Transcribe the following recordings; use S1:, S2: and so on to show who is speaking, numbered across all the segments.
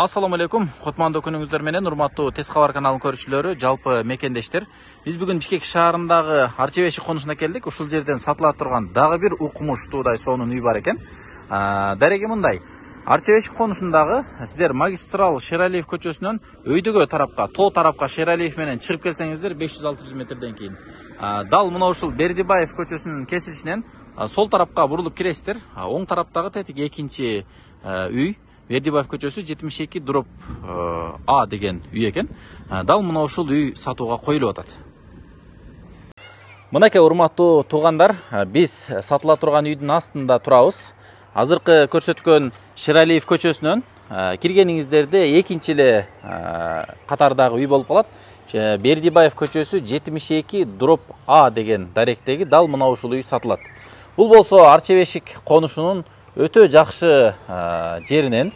S1: Assalamu алейкум, Хотмандуу күнүңүздөр менен урматтуу Тез кабар каналынын көрүүчүлөрү, жалпы мекендештер. Биз бүгүн Бишкек шаарындагы Арчебешик конушуна келдик. Ушул жерден сатыла турган дагы бир укмуштуудай сонун үй бар экен. Дареги мындай. Арчебешик конушундагы сиздер магистрал Шералиев көчөсүнөн өйдөгө тарапка, тоо тарапка Шералиев менен чыгып келсеңиздер 500-600 метрден кийин дал мына ушул Бердибаев көчөсүнүн кесилишинен сол тарапка бурулуп киресиздер. Оң тараптагы тетик экинчи үй Бердибаев көчөсү 72/А деген үй экен. Дал мына ушул үй сатууга коюлуп атат. Мынакей урматтуу туугандар, биз сатыла турган үйдүн астында турабыз. Азыркы көрсөткөн Шералиев көчөсүнөн киргениңиздерде экинчи эле катардагы үй болуп калат. Бердибаев көчөсү 72/А деген даректеги дал мына ушул үй сатылат. Бул болсо Арчебешик конушунун өтө жакшы жеринен,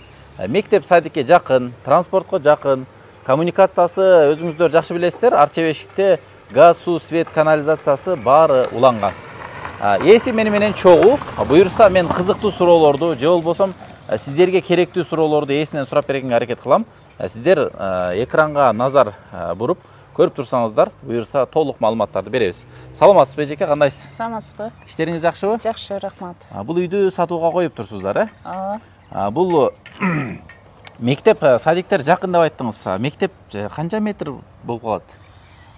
S1: мектеп садикке жакын, транспортко жакын, коммуникациясы өзүңүздөр жакшы билесиздер. Арчебешикте газ, суу, свет, канализациясы баары уланган. Эси менен чогуу, буюрса мен кызыктуу суроолорду же болбосо сиздерге керектүү суроолорду эсинен сурап берүүгө аракет кылам. Сиздер экранга назар буруп көрүп турсаңыздар, буюрса толук маалыматтарды беребиз. Саламатсызбы эжеке, кандайсыз?
S2: Саламатсызбы?
S1: Иштериңиз жакшыбы?
S2: Жакшы, рахмат.
S1: Бул үйдү сатууга коюп турсуздар, э?
S2: Ооба.
S1: Бул мектеп, садиктер жакын деп айттыңыз. Мектеп канча метр болуп калат?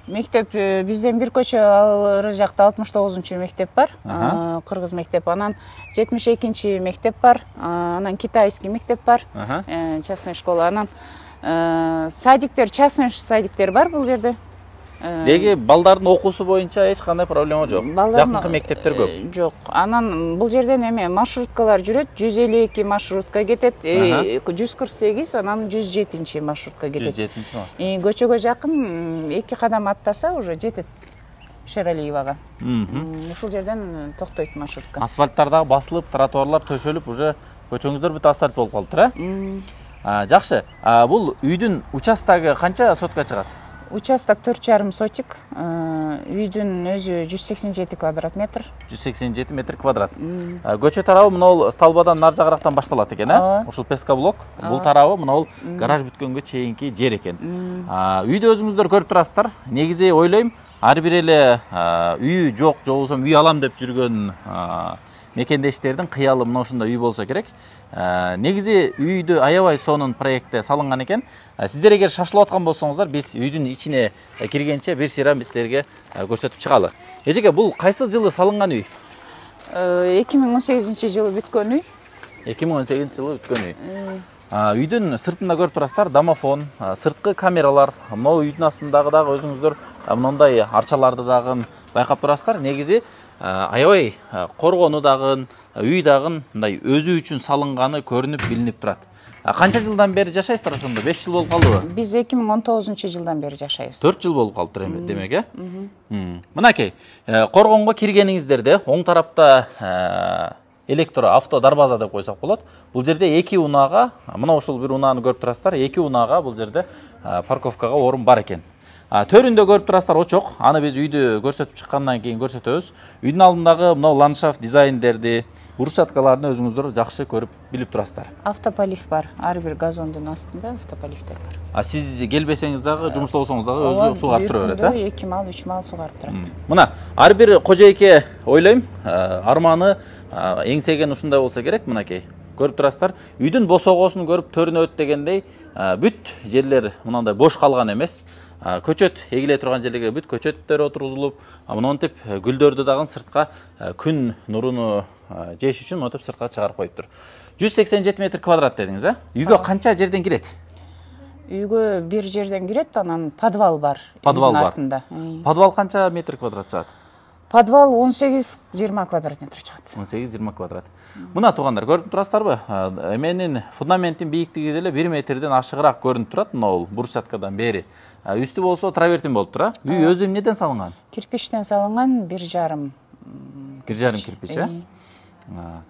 S2: Мектеп бизден бир көчө алыры жакта 69-чу мектеп бар. Кыргыз мектеп. Анан 72-чи мектеп бар. Анан китайский мектеп бар. Частная школа. Анан садиктер, частный садиктер бар бул жерде.
S1: Деги балдардын окуусу боюнча эч кандай проблема жок. Жакынкы мектептер көп.
S2: Жок. Анан бул жерден эме маршруткалар жүрөт. 152 маршрутка кетет, 148, анан 107-чи маршрутка кетет.
S1: 107-чи маршрут.
S2: Көчөгө жакын 2 кадам аттаса уже жетет Шералиевага. Ушул жерден токтойт маршрутка.
S1: Асфальттар басылып, тротуарлар төшөлүп, уже көчөңүздөр бүт асфальт болуп калыптыр, э? Жакшы. Бул үйдүн участогу канча сотка чыгат?
S2: Участок 4,5 сотик. Үйдүн өзү 187 квадрат метр.
S1: 187 метр квадрат. Көчө тарабы мына столбадан нар жагырактан башталат экен, э? Ушул пескоблок. Бул тарабы мына гараж бүткөнгө чейинки жер экен. Үйдү өзүңүздөр көрүп турасыздар. Негизи ойлойм, ар бир эле үйү жок, же болбосо үй алам деп жүргөн мекендештердин кыялы мына ушундай үй болсо керек. Негизи үйдү аябай сонун проектте салынган экен. Сиздер эгер шашылып аткан болсоңуздар, биз үйдүн ичине киргенче бир сыйрам силерге көрсөтүп чыгалы. Эжеке, бул кайсы жылы салынган үй?
S2: 2018-жылы бүткөн үй.
S1: 2018-жылы бүткөн үй. Үйдүн сыртында көрүп турасыздар, домофон, сырткы камералар, могу үйдүн астындагы дагы өзүңүздөр мындай арчаларды дагы байкап турасыздар. Негизи аябай коргону дагы, үй дагы мындай өзү үчүн салынганы көрүнүп, билинип турат. Канча жылдан бери жашайсыздар ошондо? 5 жыл болуп калдыбы?
S2: Биз 2019-жылдан бери жашайбыз.
S1: 4 жыл болуп калыптыр демек, э? Мынакей, коргонго киргениңиздерде оң тарапта электро авто дарбаза деп койсок болот. Бул жерде 2 унаага, мына ушул бир унааны көрүп турасыздар, 2 унаага бул жерде парковкага орун бар экен. Төрүндө көрүп турасыздар очок. Аны биз үйдү көрсөтүп чыккандан кийин көрсөтөбүз. Үйдүн алдындагы мына ландшафт дизайндерди, брусчаткаларды өзүңүздөр жакшы көрүп билип турасыздар.
S2: Автополив бар. Ар бир газондун астында автополивдер бар.
S1: Сиз келбесеңиз дагы, жумушта болсоңуз дагы өзү сугарып тура берет, э?
S2: 2 мал, 3 мал сугарып турат.
S1: Мына, ар бир кожойке ойлойм, арманы эңсеген ушундай болсо керек, мынакей. Көрүп турасыздар, үйдүн босогосун көрүп төрүнөт дегендей, бүт жерлер мынандай бош калган эмес. Көчөт эгиле турган жерлерге бүт көчөттөр отургузулуп, монтип гүлдөрдү дагы сыртка күн нуруну жеш үчүн монтип сыртка чыгарып коюптур. 187 метр квадрат дедиңиз, э? Үйгө канча жерден кирет?
S2: Үйгө бир жерден кирет, анан подвал бар.
S1: Подвал бар. Подвал канча метр квадрат чыгат?
S2: Подвал 18-20 квадрат метр чыгат.
S1: 18-20 квадрат. Мына туугандар, көрүп турасыздарбы? Эменин фундаменттин бийиктиги деле 1 метрден ашыгыраак көрүнүп турат, мына брусчаткадан бери. Үстү болсо травертин болуп тура. Үй өзү эмнеден салынган?
S2: Кирпичтен салынган, 1,5.
S1: 1,5 кирпич, э?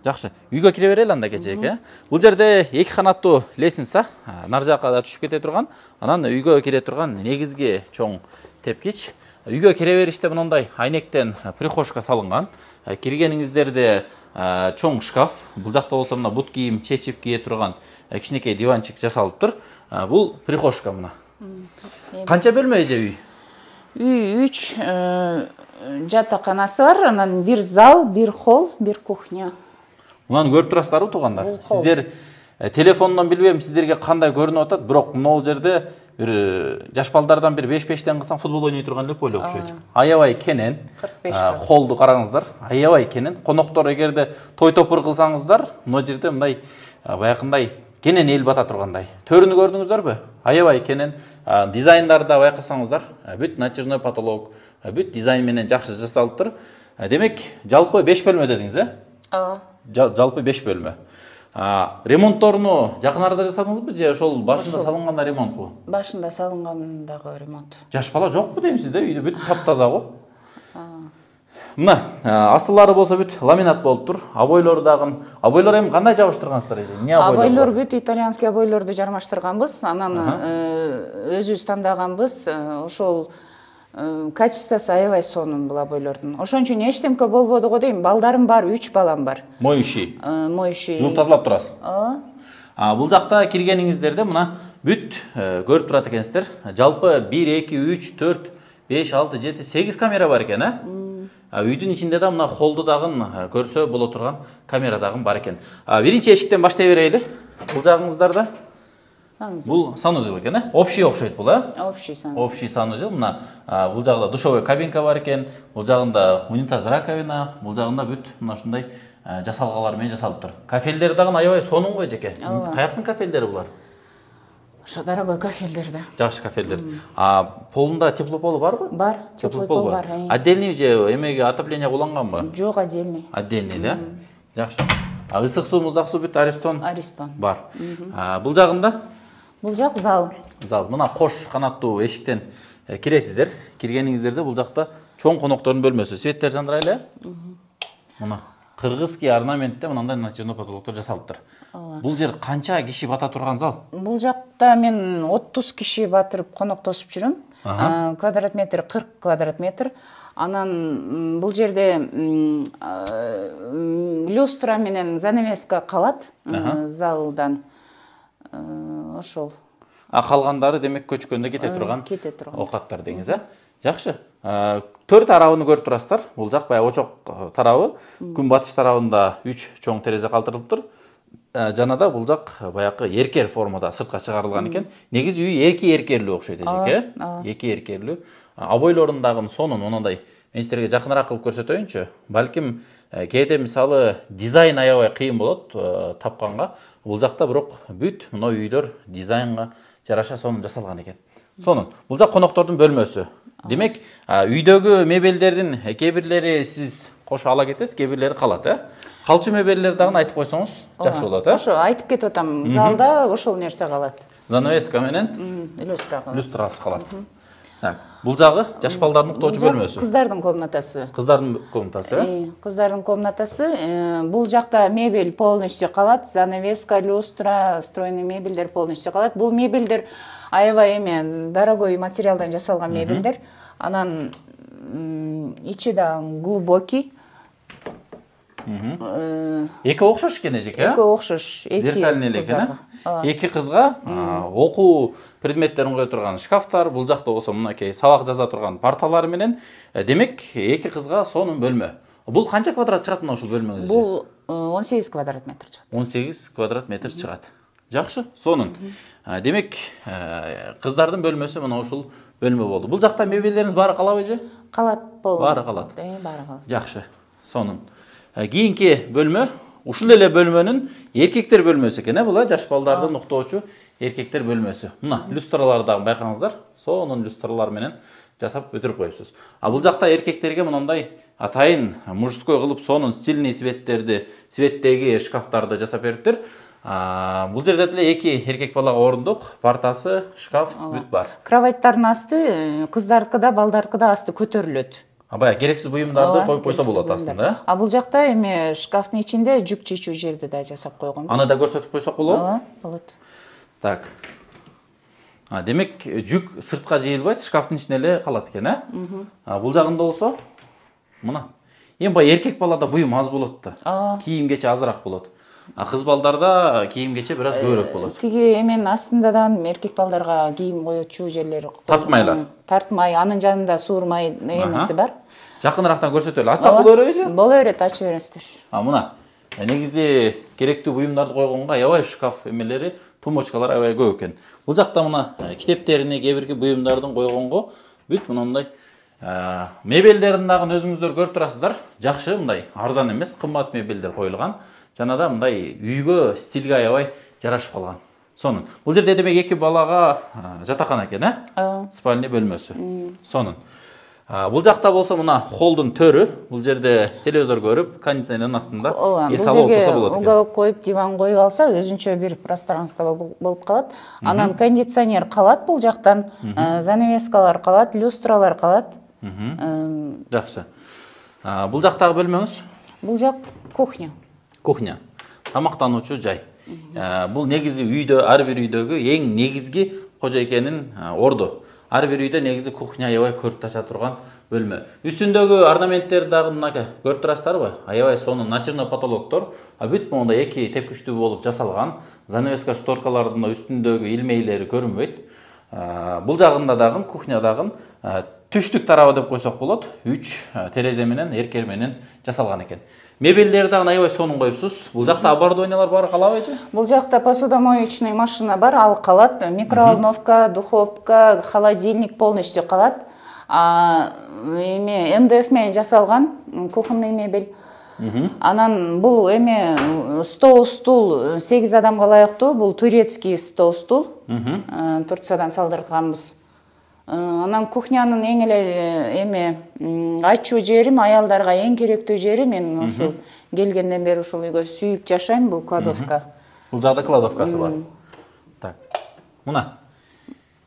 S1: Жакшы. Үйгө кире берели анда кечээке. Бул жерде 2 канаттуу лестница, нар жакка да түшүп кете турган, анан үйгө кире турган негизги чоң тепкич. Үйгө кире бериште мындай айнектен прихожка салынган. Киргениңиздерде чоң шкаф, бул жакта болсо мына бут кийим чечип кие турган кичинекей диванчик жасалыптыр. Бул прихожка мына. Канча бөлмө эже үй?
S2: Үй 3 жатаканасы бар, анан бир зал, бир холл, бир кухня.
S1: Мунаны көрүп турасыздарбы туугандар? Сиздер телефондон билбейм сиздерге кандай көрүнүп атат, бирок могул жерде бир жаш балдардан бир 5-5тен кылсаң футбол ойной турган лепо эле окшойт. Аябай кенен.
S2: 45.
S1: Холду караңыздар. Аябай кенен. Коноктор эгерде той топур кылсаңыздар, мына жерде мындай баякындай кенен эл бата тургандай. Төрүнү көрдүңүздөрбү? Аябай кенен. Дизайндарды байкасаңыздар, бүт натяжной потолок, бүт дизайн менен жакшы жасалыптыр. Демек, жалпы 5 бөлмө дедиңиз,
S2: Ооба.
S1: Жалпы 5 бөлмө. Ремонтторуну жакын арада жасадыңызбы же ошол башында салынганда ремонтпу?
S2: Башында салынгандагы ремонт.
S1: Жаш бала жокпу деймсиз да, үйдө бүт таптаза го. Мына, астылары болсо бүт ламинат болуптур. Обойлор дагы. Обойлор эми кандай жабыштыргансыздар эже? Эмне обойлор?
S2: Обойлор бүт итальянский обойлорду жармаштырганбыз. Анан өзүбүз тандаганбыз. Ошол качествосы аябай сонун бул обойлордун. Ошон үчүн эчтемке болбоду го дейм. Балдарым бар, 3 балам бар.
S1: Моющий.
S2: Моющий.
S1: Жууп тазалап турасыз.
S2: Ооба.
S1: Бул жакта киргениңиздерде мына бүт көрүп турат экенсиздер. Жалпы 1, 2, 3, 4, 5, 6, 7, 8 камера бар экен, Үйдүн ичинде да мына холду дагы көрсө боло турган камера дагы бар экен. Биринчи эшиктен баштай берели. Бул жагыңыздарда. Бул санузел экен, Общий окшойт бул,
S2: Общий санузел.
S1: Общий санузел. Мына бул жагда душевой кабинка бар экен. Бул жагында унитаз, раковина, бул жагында бүт мына ушундай жасалгалар менен жасалыптыр. Кафелдер дагы аябай сонун го эжеке. Каяктын кафелдери булар?
S2: Ошо дорогой кафелдерде.
S1: Жакшы кафелдер. Полунда теплополу барбы?
S2: Бар, теплый пол бар.
S1: Отдельный же эмеге отопление уланганбы?
S2: Жок, отдельный.
S1: Отдельный эле. Жакшы. Ысык суу, муздак суу бүт Аристон бар. Бул жагында?
S2: Бул жак зал.
S1: Зал. Мына кош канаттуу эшиктен киресиздер. Киргениңиздерде бул жакта чоң коноктордун бөлмөсү. Светтер жандырайлы. Мына кыргызский орнаментте мындай натяжной потолоктор жасалыптыр. Бул жер канча киши бата турган зал?
S2: Бул жакта мен 30 киши батырып коноктосуп жүрөм. Квадрат метр 40 квадрат метр. Анан бул жерде люстра менен занавеска калат залдан. Ошол.
S1: Калгандары демек көчкөндө кете турган оокаттар деңиз, Жакшы. 4 тарабын көрүп турасыздар. Бул жак баягы очок тарабы. Күн батыш тарабында 3 чоң терезе калтырылыптыр. Жана да бул жак баягы эркер формада сыртка чыгарылган экен. Негизи үй эки эркерлүү окшойт эжеке. Эки эркерлүү. Обойлорун дагы сонун мындай мен силерге жакыныраак кылып көрсөтөйүнчү. Балким кээде мисалы дизайн аябай кыйын болот тапканга. Бул жакта бирок бүт мына үйлөр дизайнга жараша сонун жасалган экен. Сонун. Бул жак коноктордун бөлмөсү. Демек, үйдөгү мебелдердин кээ бирлери сиз кошо ала кетесиз, кээ бирлери калат, Калчу мебелдер дагы айтып койсоңуз жакшы болот,
S2: Ошо айтып кетип атам. Залда ошол нерсе калат.
S1: Занавеска менен люстрасы калат. Бул жагы жаш балдардын уктоочу бөлмөсү.
S2: Кыздардын комнатасы.
S1: Кыздардын комнатасы,
S2: Кыздардын комнатасы. Бул жакта мебель полностью калат, занавеска, люстра, встроенный мебелдер полностью калат. Бул мебелдер аябай эме дорогой материалдан жасалган мебелдер. Анан ичи да глубокий.
S1: Эки окшош экен эжеке,
S2: Эки окшош.
S1: Зеркальный эле экен, Эки кызга окуу предметтерин кое турган шкафтар, бул жакта болсо мынакей сабак жаза турган парталар менен. Демек, эки кызга сонун бөлмө. Бул канча квадрат чыгат мына ушул бөлмөңүз?
S2: Бул 18 квадрат метр чыгат.
S1: 18 квадрат метр чыгат. Жакшы, сонун. Демек, кыздардын бөлмөсү мына ушул бөлмө болду. Бул жакта мебелдериңиз баары калабы же?
S2: Калат,
S1: баары калат.
S2: Баары калат.
S1: Жакшы, сонун. Кийинки бөлмө, ушул эле бөлмөнүн эркектер бөлмөсү экен, бул жаш балдардын уктоочу эркектер бөлмөсү. Мына люстраларды дагы байкаңыздар, сонун люстралар менен жасап өтүрүп коюпсуз. Бул жакта эркектерге мындай атайын мужской кылып сонун стильный светтеги шкафтарды жасап бериптир. Бул жерде деле эки эркек балага орундук, партасы, шкаф бүт бар.
S2: Кроваттардын асты кыздаркыда, балдаркыда асты көтөрүлөт.
S1: Баягы керексиз буюмдарды коюп койсо болот астында.
S2: Бул жакта эми шкафтын ичинде жүк чечүү жерди да жасап койгонбуз.
S1: Аны да көрсөтүп койсок болобу?
S2: Болот.
S1: Так. Демек, жүк сыртка жыйылбайт, шкафтын ичинде эле калат экен, Бул жагында болсо мына. Эми баягы эркек балада буюм аз болот да. Кийим кечи азыраак болот. Кыз балдарда кийим кече бир аз көбүрөөк болот.
S2: Тиги эменин астында да эркек балдарга кийим коечу жерлери
S1: Тартмайлар.
S2: Тартмай, анын жанында суурмай эмеси бар.
S1: Жакыныраактан көрсөтөлү. Ачсак боло береби?
S2: Боло берет, ачып бересиздер.
S1: Мына негизи керектүү буюмдарды койгонго аябай шкаф эмелери, тумбочкалар аябай көп экен. Бул жакта мына китептерини, кээ бирки буюмдардын койгонго бүт мындай мебелдерин дагы өзүңүздөр көрүп турасыздар. Жакшы, мындай арзан эмес, кымбат мебелдер коюлган. Жана да мындай үйгө стилге аябай жарашып калган. Сонун. Бул жерде демек эки балага жатакана экен, спальня бөлмөсү. Сонун. Бул жакта болсо мына холдун төрү. Бул жерде телевизор көрүп, кондиционердин астында эс алып отурса болот экен.
S2: Угол коюп, диван коюп алса, өзүнчө бир пространство болуп калат. Анан кондиционер калат бул жактан, занавескалар калат, люстралар калат.
S1: Жакшы. Бул жактагы бөлмөңүз?
S2: Бул жак кухня.
S1: Кухня. Тамактануучу жай. Бул негизи үйдө, ар бир үйдөгү эң негизги кожойкенин орду. Ар бир үйдө негизи кухня аябай көрүп тача турган бөлмө. Үстүндөгү орнаменттер дагы мынакы көрүп турасыздарбы? Аябай сонун начерный потолоктор, бүт мондай эки тепкичтүү болуп жасалган. Занавеска шторкалардын үстүндөгү илмейлери көрүнбөйт. Бул жагында дагы кухнядагы түштүк тарабы деп койсок болот. 3 терезе менен, эркер менен жасалган экен. Мебелдерди дагы аябай сонун коюпсуз. Бул жакта оборудованиялар баары калабайчы?
S2: Бул жакта посудомоечный машина бар, ал калат. Микроволновка, духовка, холодильник полностью калат. Эме МДФ менен жасалган кухонный мебель. Анан бул эме стол, стул 8 адамга ылайыктуу. Бул турецкий стол, стул. Турциядан салдырганбыз. Анан кухнянын эң эле эме ачуу жерим, аялдарга эң керектүү жери, мен ушул келгенден бери ушул үйгө сүйүп жашайм, бул кладовка.
S1: Бул жакта кладовкасы бар. Так. Мына.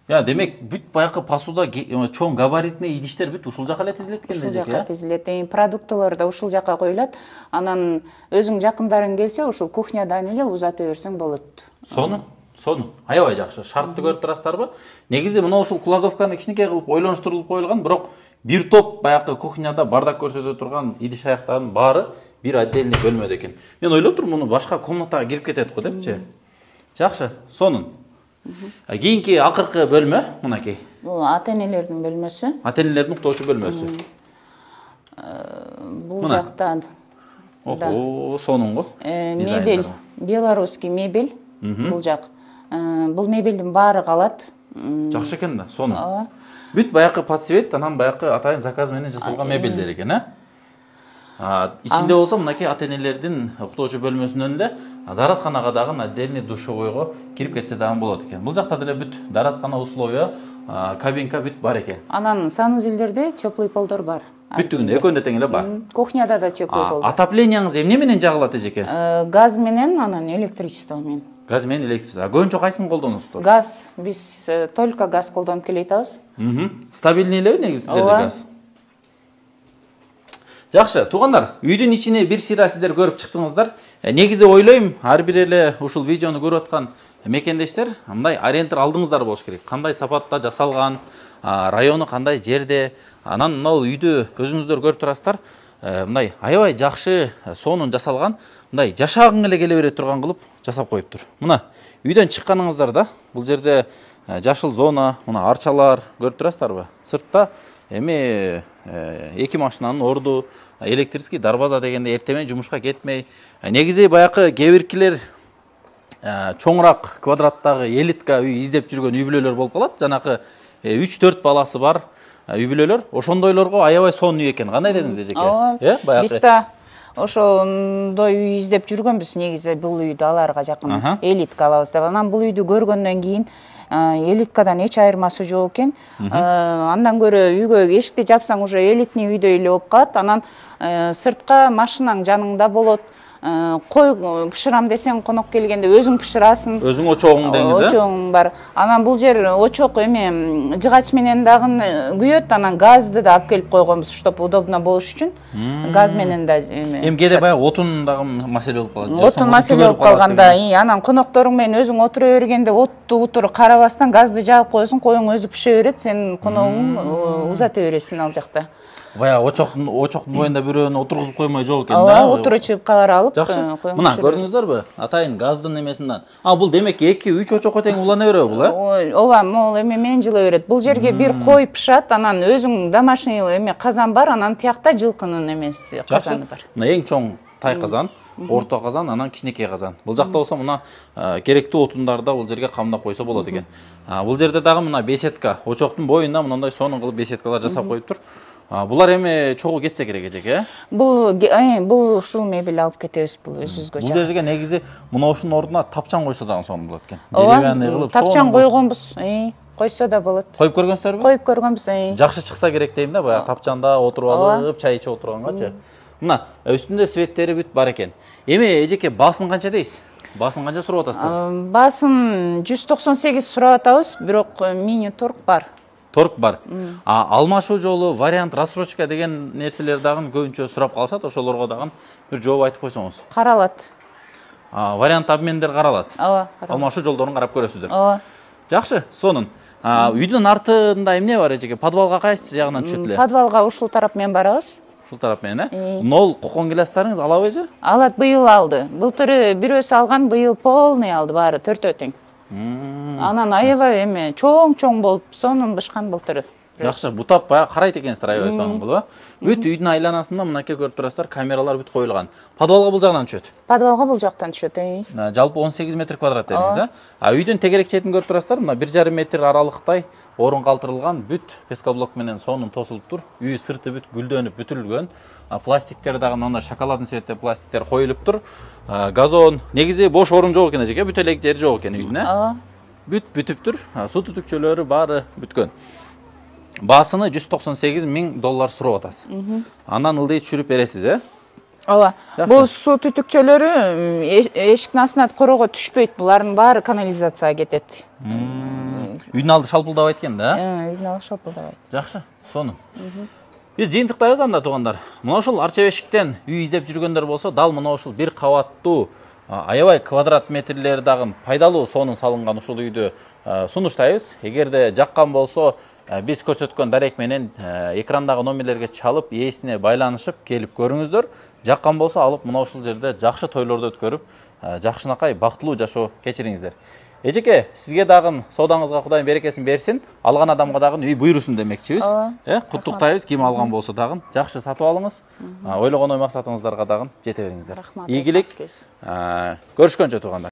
S1: Демек бүт баякы посуда чоң габаритный идиштер бүт ушул жака эле тизилет экен.
S2: Ушул жака тизилет. Продуктылар да ушул жака коюлат. Анан өзүң жакындарың келсе, ушул кухнядан эле узата берсең болот.
S1: Сонун. Аябай жакшы. Шартты көрүп турасыздарбы? Негизи мына ушул кладовканы кичинекей кылып ойлонуштурулуп коюлган, бирок бир топ баякы кухняда бардак көрсөтө турган идиш аяктардын баары бир отдельный бөлмөдө экен. Мен ойлоп турмун, муну башка комнатага кирип кетет го депчи. Жакшы, сонун. Кийинки акыркы бөлмө мынакей.
S2: Бул ата-энелердин бөлмөсү.
S1: Ата-энелердин уктоочу бөлмөсү.
S2: Бул жакта
S1: сонун го.
S2: Мебель, белорусский мебель. Бул жак. Бул мебелдин баары калат.
S1: Жакшы экен да, сонун. Бүт баякы подсвет, анан баякы атайын заказ менен жасалган мебелдер экен, Ичинде болсо мынакей ата-энелердин уктоочу бөлмөсүнөн эле даратканага дагы отдельный душевойго кирип кетсе дагы болот экен. Бул жакта деле бүт дараткана условия, кабинка бүт бар экен.
S2: Анан санузелдерде теплый полдор бар.
S1: Бүттүгүндө экөөнүндө тең эле бар.
S2: Кухняда да теплый пол.
S1: Отоплениеңиз эмне менен жагылат эжеке?
S2: Газ менен, анан электричество менен.
S1: Газ менен электричество. Көбүнчө кайсын колдоносуздар?
S2: Газ. Биз только газ колдонуп келе атабыз.
S1: Стабильный элеби негизи сиздерде газ? Жакшы, туугандар, үйдүн ичине бир сыйра сиздер көрүп чыктыңыздар. Негизи ойлойм, ар бир эле ушул видеону көрүп аткан мекендештер мындай ориентир алдыңыздар болуш керек. Кандай сапатта жасалган, району кандай жерде, анан мына үйдү өзүңүздөр көрүп турасыздар. Мындай аябай жакшы, сонун жасалган, мындай жашагың эле келе бере турган кылып жасап коюптур. Мына үйдөн чыкканыңыздарда бул жерде жашыл зона, мына арчалар көрүп турасыздарбы? Сыртта эми эки машинанын орду, электрический дарбаза дегенде эртемен жумушка кетмей. Негизи баякы кээ-биркилер чоңураак квадраттагы элитка үй издеп жүргөн үй бүлөлөр болуп калат. Жанакы 3-4 баласы бар үй бүлөлөр, ошондойлорго аябай сонун үй экен. Кандай дедиңиз эжеке?
S2: Биз да ошондой үй издеп жүргөнбүз. Негизи бул үйдү аларга жакын элитка алабыз деп. Анан бул үйдү көргөндөн кийин элиткадан эч айырмасы жок экен. Андан көрө үйгө эшикти жапсаң уже элитный үйдөй эле болуп калат. Анан сыртка машинаң жаныңда болот. Кой пышырам десең, конок келгенде өзүң пышырасың.
S1: Өзүң очогуң деңиз,
S2: Очогуң бар. Анан бул жер очок эме жыгач менен дагы күйөт. Анан газды да алып келип койгонбуз, чтоб удобно болуш үчүн. Газ менен да
S1: эми кээде баягы отун дагы маселе болуп калат.
S2: Отун маселе болуп калганда, анан конокторуң менен өзүң отура бергенде отту утур карабастан газды жагып коесуң, коюң өзү пыша берет, сен коногуң узата бересиң ал жакта.
S1: Бая очоктун боюнда бирөөнү отыргузуп коймой жок экен
S2: ооба отура чыгып кабар алып
S1: жакшы. Мына көрдүңүздарбы атайын газдын эмесинен. Бул демек 2-3 очокко тең улана береби бул,
S2: ооба могул эме менен жыла берет. Бул жерге бир кой пышат, анан өзүң домашний эме казан бар, анан тиякта жылкынын эмеси казаны бар.
S1: Мына эң чоң тай казан, орто казан, анан кичинекей казан. Бул жакта болсо мына керектүү отундарды бул жерге камдап койсо болот экен. Бул жерде дагы мына беседка, очоктун боюнда мындай сонун кылып беседкалар жасап коюптур. Булар эми чогуу кетсе керек эжеке,
S2: Бул ушул мебель алып кетебиз, бул өзүбүзгө.
S1: Бул жерге негизи мына ушунун ордуна тапчан койсо дагы сонун болот экен. Деревянный кылып
S2: тапчан койгонбуз, койсо да болот.
S1: Коюп көргөнсүзбү?
S2: Коюп көргөнбүз.
S1: Жакшы чыкса керек дейм да, баягы тапчанда отуруп алып, чай ичип отургангачы. Мына үстүндө светтери бүт бар экен. Эми эжеке баасын канча дейсиз? Баасын канча сурап атасыздар?
S2: Баасын 198 сурап атабыз, бирок мини торг бар.
S1: Торг бар. Алмашуу жолу, вариант, рассрочка деген нерселер дагы көбүнчө сурап калышат, ошолорго дагы бир жооп айтып койсоңуз.
S2: Каралат.
S1: Вариант обмендер каралат.
S2: Ооба.
S1: Алмашуу жолдорун карап көрөсүздөр.
S2: Ооба.
S1: Жакшы, сонун. Үйдүн артында эмне бар эжеке? Подвалга кайсы жагынан түшөт эле?
S2: Подвалга ушул тарап менен барабыз.
S1: Ушул тарап менен, Нол кокон гиластарыңыз алабы эже?
S2: Алат, быйыл алды. Былтыры бирөөсү алган, быйыл полный алды, баары төртөө тең. Анан аябай эме чоң болуп, сонун бышкан былтыры.
S1: Жакшы, бутап баягы карайт экенсиздер аябай сонун кылып. Бүт үйдүн айланасында мынакей көрүп турасыздар, камералар бүт коюлган. Подвалга бул жагынан түшөт.
S2: Подвалга бул жактан түшөт.
S1: Жалпы 18 метр квадрат дедиңиз, үйдүн тегерек четин көрүп турасыздар, мына 1,5 метр аралыктай орун калтырылган, бүт пескоблок менен сонун тосулуп тур. Үй сырты бүт гүлдөнүп бүтүлгөн. Пластиктер дагы мына шоколадный цветте пластиктер коюлуп тур. Газон, негизи бош орун жок экен эжеке, бүт элек жери жок экен үйдүн, Бүт бүтүп тур. Суу түтүкчөлөрү баары бүткөн. Баасыны $198,000 сурап атасыз. Андан ылдый түшүрүп бересиз,
S2: Ооба. Бул суу түтүкчөлөрү эшиктин астына корого түшпөйт. Булардын баары канализацияга кетет.
S1: Үйдүн алды шалпылдабайт экен да?
S2: Үйдүн алды шалпылдабайт.
S1: Жакшы, сонун. Биз жыйынтыктайбыз анда туугандар. Мына ушул арча бешиктен үй издеп жүргөндөр болсо, дал мына ушул бир кабаттуу аябай квадрат метрлери дагы пайдалуу сонун салынган ушул үйдү сунуштайбыз. Эгерде жаккан болсо, биз көрсөткөн дарек менен экрандагы номерлерге чалып, ээсине байланышып келип көрүңүздөр. Жаккан болсо алып мына ушул жерде жакшы тойлорду өткөрүп, жакшынакай бактылуу жашоо кечириңиздер. Эжеке, сизге дагы соодаңызга Кудайым берекесин берсин, алган адамга дагы үй буйрусун демекчибиз. Куттуктайбыз, ким алган болсо дагы жакшы сатып алыңыз. Ойлогон ой максатыңыздарга дагы жете бериңиздер. Ийгилик. Көрүшкөнчө туугандар.